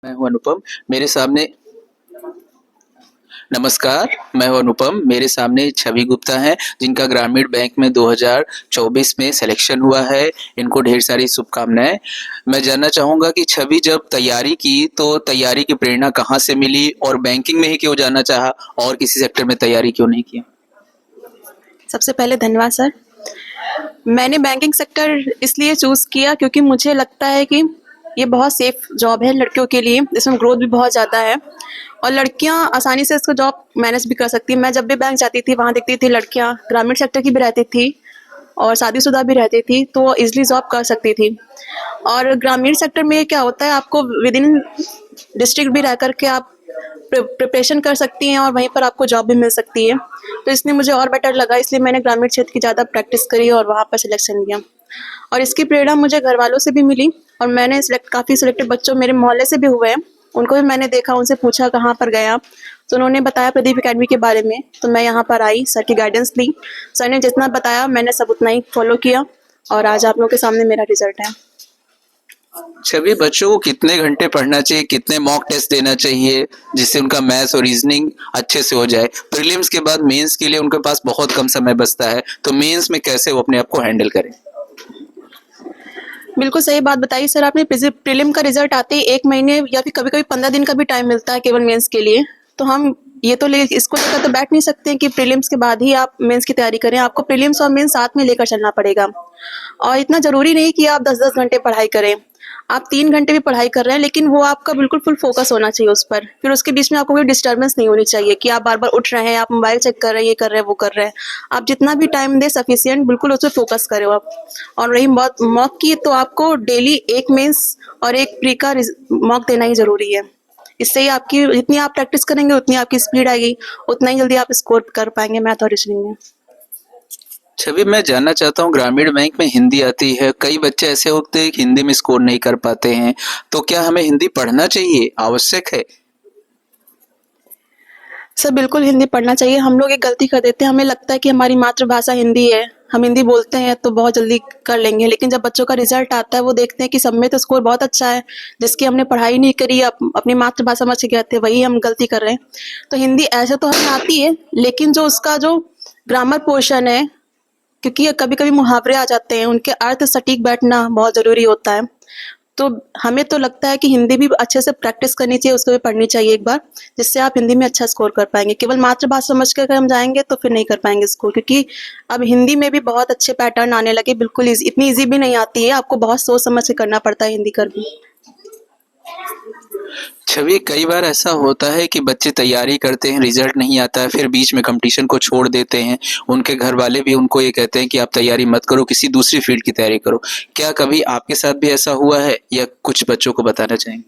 मैं हूं अनुपम। मेरे सामने नमस्कार, मैं हूं अनुपम। मेरे सामने छवि गुप्ता हैं, जिनका ग्रामीण बैंक में 2024 में सिलेक्शन हुआ है। इनको ढेर सारी शुभकामनाएं। मैं जानना चाहूंगा कि छवि जब तैयारी की तो तैयारी की प्रेरणा कहाँ से मिली और बैंकिंग में ही क्यों जाना चाहा और किसी सेक्टर में तैयारी क्यों नहीं की? सबसे पहले धन्यवाद सर। मैंने बैंकिंग सेक्टर इसलिए चूज़ किया क्योंकि मुझे लगता है कि ये बहुत सेफ जॉब है लड़कियों के लिए। इसमें ग्रोथ भी बहुत ज़्यादा है और लड़कियां आसानी से इसको जॉब मैनेज भी कर सकती हैं। मैं जब भी बैंक जाती थी वहाँ देखती थी लड़कियां ग्रामीण सेक्टर की भी रहती थी और शादीशुदा भी रहती थी, तो वो ईजिली जॉब कर सकती थी। और ग्रामीण सेक्टर में क्या होता है, आपको विद इन डिस्ट्रिक्ट भी रह कर के आप प्रिपरेशन कर सकती हैं और वहीं पर आपको जॉब भी मिल सकती है। तो इसलिए मुझे और बेटर लगा, इसलिए मैंने ग्रामीण क्षेत्र की ज़्यादा प्रैक्टिस करी और वहाँ पर सिलेक्शन लिया। और इसकी प्रेरणा मुझे घर वालों से भी मिली और मैंने काफ़ी सिलेक्टेड बच्चों मेरे मोहल्ले से भी हुए हैं, उनको भी मैंने देखा, उनसे पूछा कहाँ पर गए आप, तो उन्होंने बताया प्रदीप एकेडमी के बारे में। तो मैं यहाँ पर आई, सर की गाइडेंस ली, सर ने जितना बताया मैंने सब उतना ही फॉलो किया और आज आप लोगों के सामने मेरा रिजल्ट है। छवि, बच्चों को कितने घंटे पढ़ना चाहिए, कितने मॉक टेस्ट देना चाहिए जिससे उनका मैथ्स और रीजनिंग अच्छे से हो जाए? प्रीलिम्स के बाद मेंस के लिए उनके पास बहुत कम समय बचता है, तो मेंस में कैसे वो अपने आप को हैंडल करें? बिल्कुल सही बात बताई सर आपने। प्रीलिम का रिजल्ट आते ही 1 महीने या फिर कभी कभी 15 दिन का भी टाइम मिलता है केवल मेंस के लिए। तो हम ये तो इसको लेकर तो बैठ नहीं सकते हैं कि प्रीलिम्स के बाद ही आप मेंस की तैयारी करें। आपको प्रीलिम्स और मेंस साथ में लेकर चलना पड़ेगा और इतना ज़रूरी नहीं कि आप 10-10 घंटे पढ़ाई करें। आप 3 घंटे भी पढ़ाई कर रहे हैं, लेकिन वो आपका बिल्कुल फुल फोकस होना चाहिए उस पर। फिर उसके बीच में आपको कोई डिस्टर्बेंस नहीं होनी चाहिए कि आप बार बार उठ रहे हैं, आप मोबाइल चेक कर रहे हैं, ये कर रहे हैं, वो कर रहे हैं। आप जितना भी टाइम दें सफिशिएंट, बिल्कुल उस पर फोकस करें आप। और रही मॉक की, तो आपको डेली एक मेंस और एक प्री का मॉक देना ही ज़रूरी है। इससे ही आपकी जितनी आप प्रैक्टिस करेंगे उतनी आपकी स्पीड आएगी, उतना ही जल्दी आप स्कोर कर पाएंगे मैथ और रीजनिंग में। छवि, मैं जानना चाहता हूँ, ग्रामीण बैंक में हिंदी आती है, कई बच्चे ऐसे होते हैं कि हिंदी में स्कोर नहीं कर पाते हैं, तो क्या हमें हिंदी पढ़ना चाहिए, आवश्यक है? सर बिल्कुल हिंदी पढ़ना चाहिए। हम लोग एक गलती कर देते हैं, हमें लगता है कि हमारी मातृभाषा हिंदी है, हम हिंदी बोलते हैं तो बहुत जल्दी कर लेंगे। लेकिन जब बच्चों का रिजल्ट आता है वो देखते हैं कि सब में तो स्कोर बहुत अच्छा है, जिसकी हमने पढ़ाई नहीं करी, अपनी मातृभाषा में गए थे, वही हम गलती कर रहे हैं। तो हिंदी ऐसे तो हमें आती है, लेकिन जो उसका जो ग्रामर पोर्शन है, क्योंकि कभी कभी मुहावरे आ जाते हैं, उनके अर्थ सटीक बैठना बहुत ज़रूरी होता है। तो हमें तो लगता है कि हिंदी भी अच्छे से प्रैक्टिस करनी चाहिए, उसको भी पढ़नी चाहिए एक बार, जिससे आप हिंदी में अच्छा स्कोर कर पाएंगे। केवल मातृभाषा समझ कर अगर हम जाएंगे तो फिर नहीं कर पाएंगे स्कोर, क्योंकि अब हिंदी में भी बहुत अच्छे पैटर्न आने लगे। बिल्कुल इतनी ईजी भी नहीं आती है, आपको बहुत सोच समझ के करना पड़ता है हिंदी कर भी। छवि, कई बार ऐसा होता है कि बच्चे तैयारी करते हैं, रिजल्ट नहीं आता है, फिर बीच में कंपटीशन को छोड़ देते हैं। उनके घर वाले भी उनको ये कहते हैं कि आप तैयारी मत करो, किसी दूसरी फील्ड की तैयारी करो। क्या कभी आपके साथ भी ऐसा हुआ है या कुछ बच्चों को बताना चाहेंगे?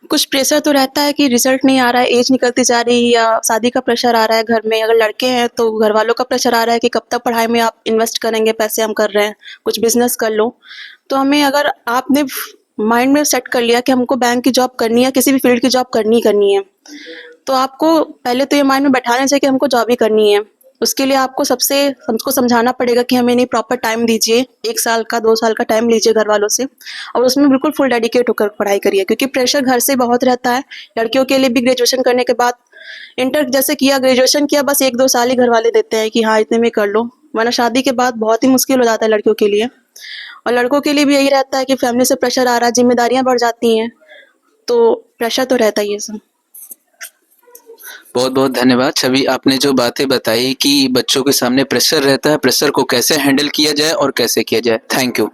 कुछ प्रेशर तो रहता है कि रिजल्ट नहीं आ रहा है, एज निकलती जा रही है, या शादी का प्रेशर आ रहा है घर में। अगर लड़के हैं तो घर वालों का प्रेशर आ रहा है कि कब तक पढ़ाई में आप इन्वेस्ट करेंगे, पैसे हम कर रहे हैं, कुछ बिजनेस कर लो। तो हमें, अगर आपने माइंड में सेट कर लिया कि हमको बैंक की जॉब करनी है, किसी भी फील्ड की जॉब करनी है, तो आपको पहले तो ये माइंड में बैठाना चाहिए कि हमको जॉब ही करनी है। उसके लिए आपको हमको समझाना पड़ेगा कि हमें नहीं, प्रॉपर टाइम दीजिए, 1 साल का 2 साल का टाइम लीजिए घर वालों से और उसमें बिल्कुल फुल डेडिकेट होकर पढ़ाई करिए, क्योंकि प्रेशर घर से बहुत रहता है। लड़कियों के लिए भी ग्रेजुएशन करने के बाद, इंटर जैसे किया, ग्रेजुएशन किया, बस 1-2 साल ही घर वाले देते हैं कि हाँ इतने में कर लो, वरना शादी के बाद बहुत ही मुश्किल हो जाता है लड़कियों के लिए। और लड़कों के लिए भी यही रहता है कि फैमिली से प्रेशर आ रहा है, जिम्मेदारियां बढ़ जाती हैं, तो प्रेशर तो रहता ही है सर। बहुत बहुत धन्यवाद छवि, आपने जो बातें बताई कि बच्चों के सामने प्रेशर रहता है, प्रेशर को कैसे हैंडल किया जाए और कैसे किया जाए। Thank you.